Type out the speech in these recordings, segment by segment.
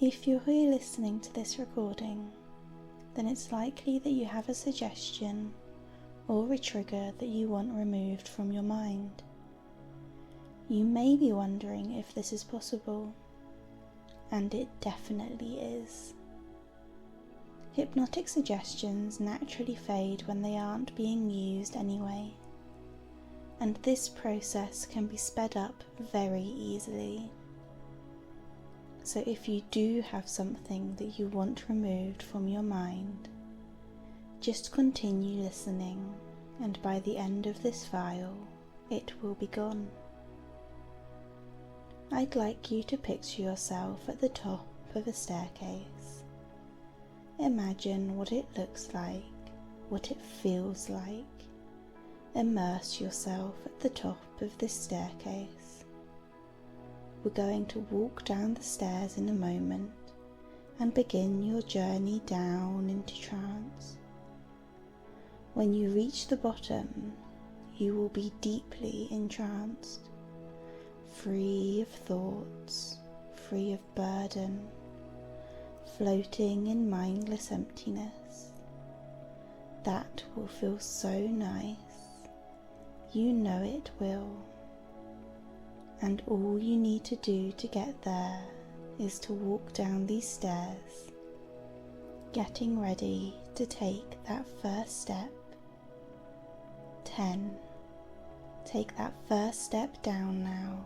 If you're re-listening to this recording, then it's likely that you have a suggestion or a trigger that you want removed from your mind. You may be wondering if this is possible, and it definitely is. Hypnotic suggestions naturally fade when they aren't being used anyway, and this process can be sped up very easily. So if you do have something that you want removed from your mind, just continue listening, and by the end of this file, it will be gone. I'd like you to picture yourself at the top of a staircase. Imagine what it looks like, what it feels like. Immerse yourself at the top of this staircase. We're going to walk down the stairs in a moment and begin your journey down into trance. When you reach the bottom, you will be deeply entranced, free of thoughts, free of burden, floating in mindless emptiness. That will feel so nice. You know it will. And all you need to do to get there is to walk down these stairs, getting ready to take that first step. 10. Take that first step down now.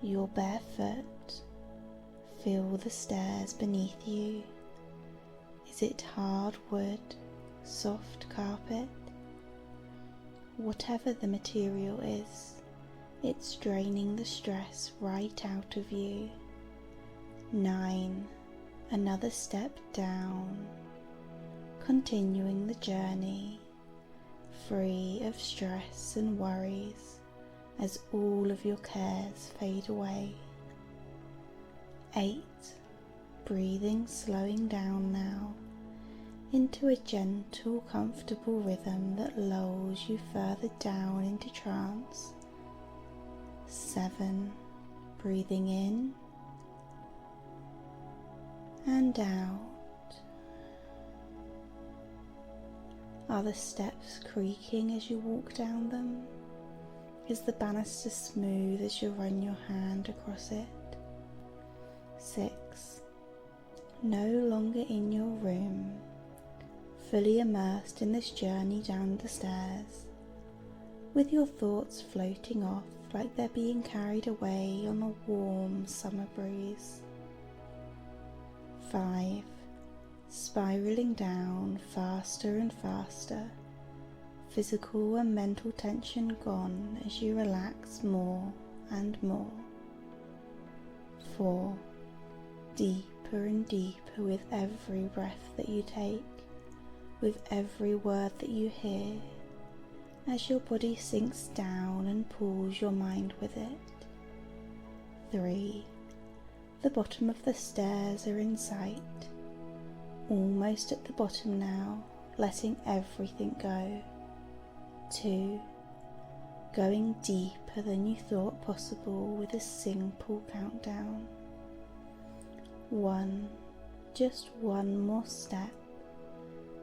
You're barefoot. Feel the stairs beneath you. Is it hard wood, soft carpet? Whatever the material is, it's draining the stress right out of you. 9. Another step down, continuing the journey, free of stress and worries as all of your cares fade away. 8. Breathing, slowing down now into a gentle, comfortable rhythm that lulls you further down into trance. 7. Breathing in and out. Are the steps creaking as you walk down them? Is the banister smooth as you run your hand across it? 6. No longer in your room, fully immersed in this journey down the stairs, with your thoughts floating off like they're being carried away on a warm summer breeze. 5. Spiraling down faster and faster, physical and mental tension gone as you relax more and more. 4. Deeper and deeper with every breath that you take, with every word that you hear, as your body sinks down and pulls your mind with it. 3. The bottom of the stairs are in sight, almost at the bottom now, letting everything go. 2. Going deeper than you thought possible with a simple countdown. 1. Just one more step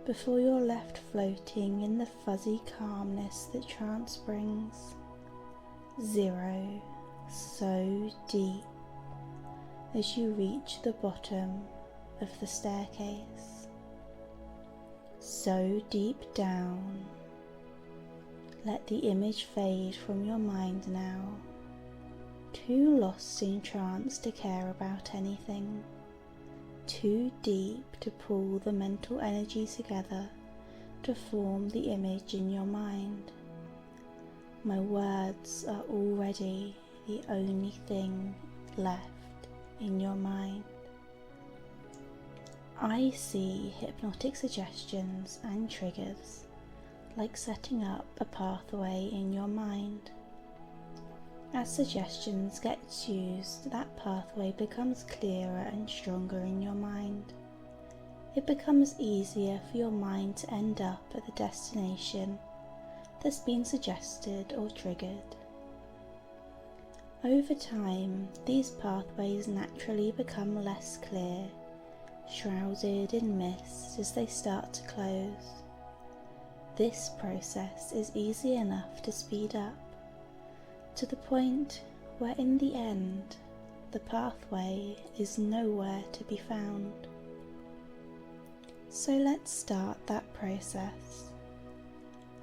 before you're left floating in the fuzzy calmness that trance brings. 0. So deep as you reach the bottom of the staircase. So deep down. Let the image fade from your mind now, too lost in trance to care about anything. Too deep to pull the mental energy together to form the image in your mind. My words are already the only thing left in your mind. I see hypnotic suggestions and triggers like setting up a pathway in your mind. As suggestions get used, that pathway becomes clearer and stronger in your mind. It becomes easier for your mind to end up at the destination that's been suggested or triggered. Over time, these pathways naturally become less clear, shrouded in mist as they start to close. This process is easy enough to speed up, to the point where in the end, the pathway is nowhere to be found. So let's start that process.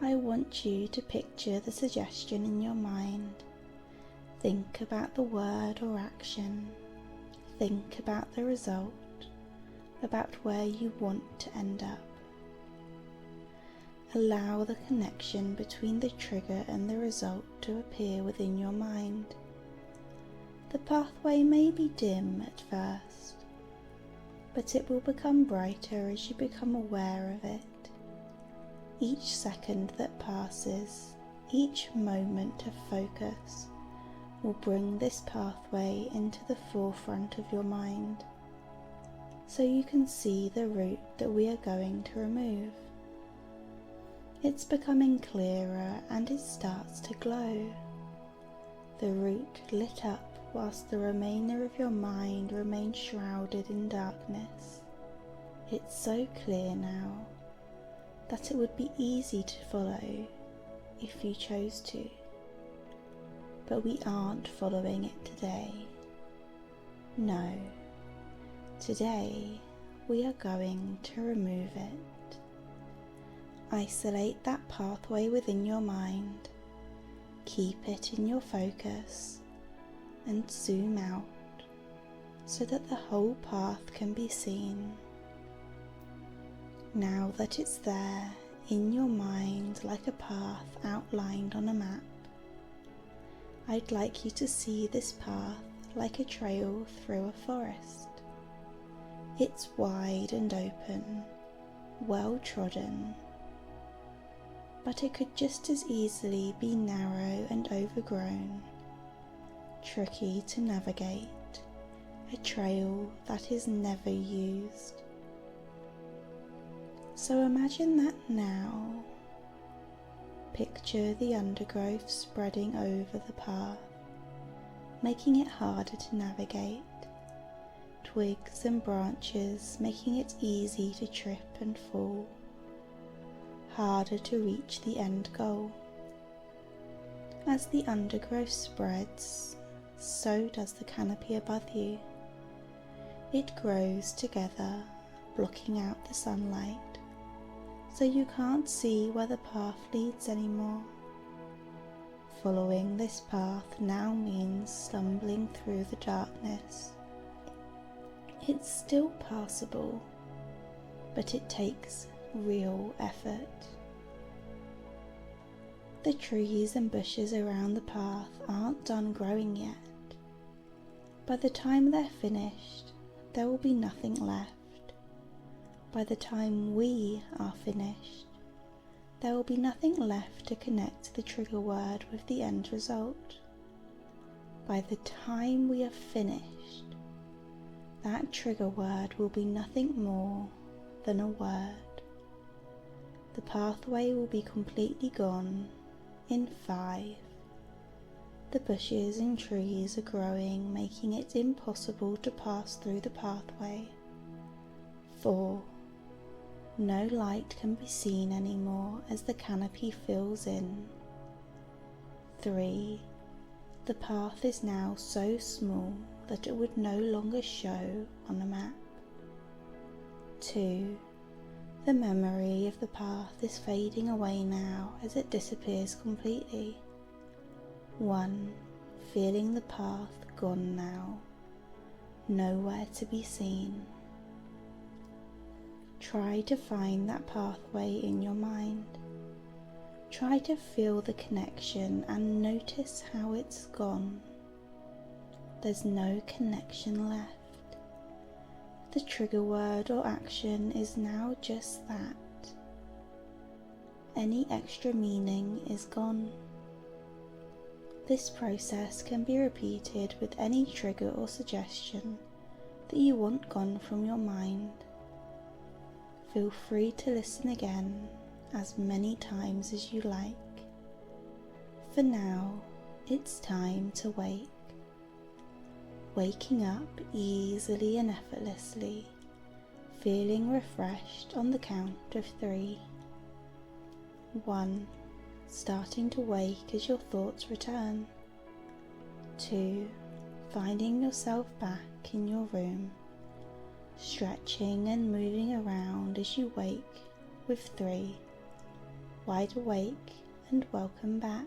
I want you to picture the suggestion in your mind. Think about the word or action. Think about the result, about where you want to end up. Allow the connection between the trigger and the result to appear within your mind. The pathway may be dim at first, but it will become brighter as you become aware of it. Each second that passes, each moment of focus, will bring this pathway into the forefront of your mind, so you can see the route that we are going to remove. It's becoming clearer and it starts to glow. The route lit up whilst the remainder of your mind remains shrouded in darkness. It's so clear now that it would be easy to follow if you chose to. But we aren't following it today. No, today we are going to remove it. Isolate that pathway within your mind, keep it in your focus, and zoom out so that the whole path can be seen. Now that it's there in your mind like a path outlined on a map, I'd like you to see this path like a trail through a forest. It's wide and open, well trodden, but it could just as easily be narrow and overgrown, tricky to navigate, a trail that is never used. So imagine that now. Picture the undergrowth spreading over the path, making it harder to navigate, twigs and branches making it easy to trip and fall, harder to reach the end goal. As the undergrowth spreads, so does the canopy above you. It grows together, blocking out the sunlight, so you can't see where the path leads anymore. Following this path now means stumbling through the darkness. It's still passable, but it takes real effort. The trees and bushes around the path aren't done growing yet. By the time they're finished, there will be nothing left. By the time we are finished, there will be nothing left to connect the trigger word with the end result. By the time we are finished, that trigger word will be nothing more than a word. The pathway will be completely gone in 5. The bushes and trees are growing, making it impossible to pass through the pathway. 4. No light can be seen anymore as the canopy fills in. 3. The path is now so small that it would no longer show on a map. 2. The memory of the path is fading away now as it disappears completely. 1. Feeling the path gone now, nowhere to be seen. Try to find that pathway in your mind. Try to feel the connection and notice how it's gone. There's no connection left. The trigger word or action is now just that. Any extra meaning is gone. This process can be repeated with any trigger or suggestion that you want gone from your mind. Feel free to listen again as many times as you like. For now, it's time to wake. waking up easily and effortlessly, feeling refreshed on the count of 3. 1. Starting to wake as your thoughts return. 2. Finding yourself back in your room, stretching and moving around as you wake with 3. Wide awake and welcome back.